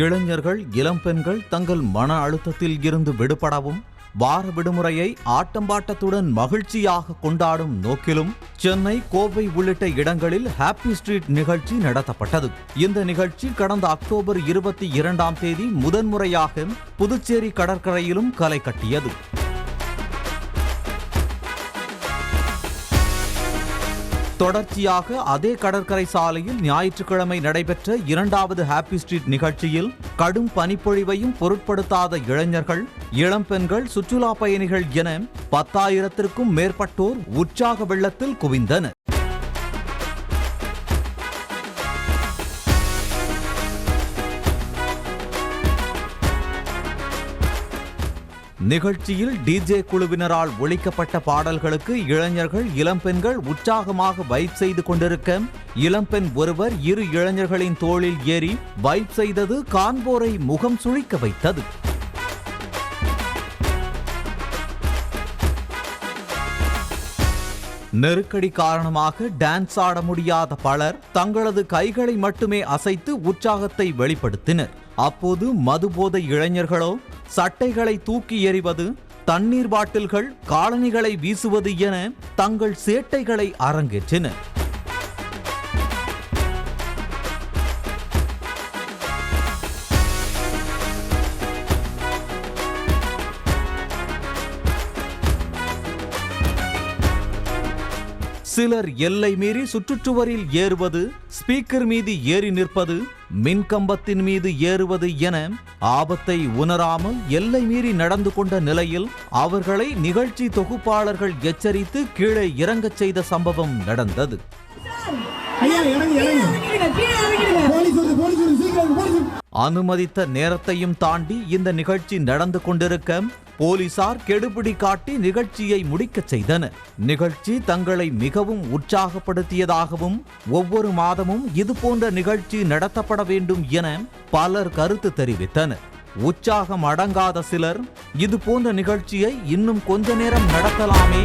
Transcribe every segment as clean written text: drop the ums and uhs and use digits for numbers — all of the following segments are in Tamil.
இளைஞர்கள் இளம்பெண்கள் தங்கள் மன அழுத்தத்தில் இருந்து விடுபடவும் வார விடுமுறையை ஆட்டம்பாட்டத்துடன் மகிழ்ச்சியாக கொண்டாடும் நோக்கிலும் சென்னை, கோவை உள்ளிட்ட இடங்களில் ஹாப்பி ஸ்ட்ரீட் நிகழ்ச்சி நடத்தப்பட்டது. இந்த நிகழ்ச்சி கடந்த அக்டோபர் 22ஆம் தேதி முதன்முறையாக புதுச்சேரி கடற்கரையிலும் களை கட்டியது. தொடர்ச்சியாக அதே கடற்கரை சாலையில் ஞாயிற்றுக்கிழமை நடைபெற்ற 2வது ஹாப்பி ஸ்ட்ரீட் நிகழ்ச்சியில் கடும் பனிப்பொழிவையும் பொருட்படுத்தாத இளைஞர்கள், இளம்பெண்கள், சுற்றுலா பயணிகள் என 10,000த்திற்கும் மேற்பட்டோர் உற்சாக வெள்ளத்தில் குவிந்தனர். நிகழ்ச்சியில் டிஜே குழுவினரால் ஒலிக்கப்பட்ட பாடல்களுக்கு இளைஞர்கள், இளம்பெண்கள் உற்சாகமாக வைப் செய்து கொண்டிருக்க, இளம்பெண் ஒருவர் இரு இளைஞர்களின் தோளில் ஏறி வைப் செய்தது காண்போரை முகம் சுளிக்க வைத்தது. நெருக்கடி காரணமாக டான்ஸ் ஆட முடியாத பலர் தங்களது கைகளை மட்டுமே அசைத்து உற்சாகத்தை வெளிப்படுத்தினர். அப்போது மதுபோதை இளைஞர்களோ சட்டைகளை தூக்கி எறிவது, தண்ணீர் பாட்டில்கள், காலணிகளை வீசுவது என தங்கள் சேட்டைகளை அரங்கேற்றினர். சிலர் எல்லை மீறி சுற்றுச்சுவரில் ஏறுவது, ஸ்பீக்கர் மீது ஏறி நிற்பது, மின்கம்பத்தின் மீது ஏறுவது என ஆபத்தை உணராமல் எல்லை மீறி நடந்து கொண்ட நிலையில் அவர்களை நிகழ்ச்சி தொகுப்பாளர்கள் எச்சரித்து கீழே இறங்கச் செய்த சம்பவம் நடந்தது. அனுமதித்த நேரத்தையும் தாண்டி இந்த நிகழ்ச்சி நடந்து கொண்டிருக்க போலீசார் கெடுபிடி காட்டி நிகழ்ச்சியை முடிக்கச் செய்தனர். நிகழ்ச்சி தங்களை மிகவும் உற்சாகப்படுத்தியதாகவும் ஒவ்வொரு மாதமும் இதுபோன்ற நிகழ்ச்சி நடத்தப்பட வேண்டும் என பலர் கருத்து தெரிவித்தனர். உற்சாகம் அடங்காத சிலர் இதுபோன்ற நிகழ்ச்சியை இன்னும் கொஞ்ச நேரம் நடத்தலாமே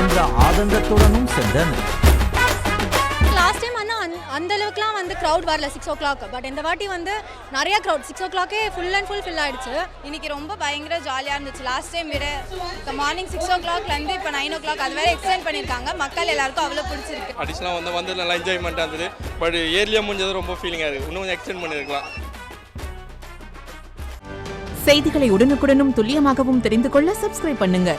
என்ற ஆதங்கத்துடனும் சென்றனர். அந்த அளவுக்குலாம் க்ரௌட் வரல 6 o'clock. பட் இந்த வாட்டி நிறைய crowd 6 o'clock full and full fill ஆயிடுச்சு. இன்னைக்கு ரொம்ப பயங்கர ஜாலியாக இருந்துச்சு. லாஸ்ட் டைம் விட மார்னிங் 6 o'clockலேருந்து இப்போ 9 o'clock அது வேற எக்ஸ்டெண்ட் பண்ணியிருக்காங்க. மக்கள் எல்லாருக்கும் அவ்வளோ பிடிச்சிருக்கு. அடிஷனலாக வந்து நல்லா என்ஜாய்மெண்ட்டாக இருந்தது. பட் ஏர்லியாக முடிஞ்சது ரொம்ப ஃபீலிங்காக இருக்குது. இன்னும் கொஞ்சம் எக்ஸ்டெண்ட் பண்ணியிருக்கலாம். செய்திகளை உடனுக்குடனும் துல்லியமாகவும் தெரிந்து கொள்ள சப்ஸ்கிரைப் பண்ணுங்க.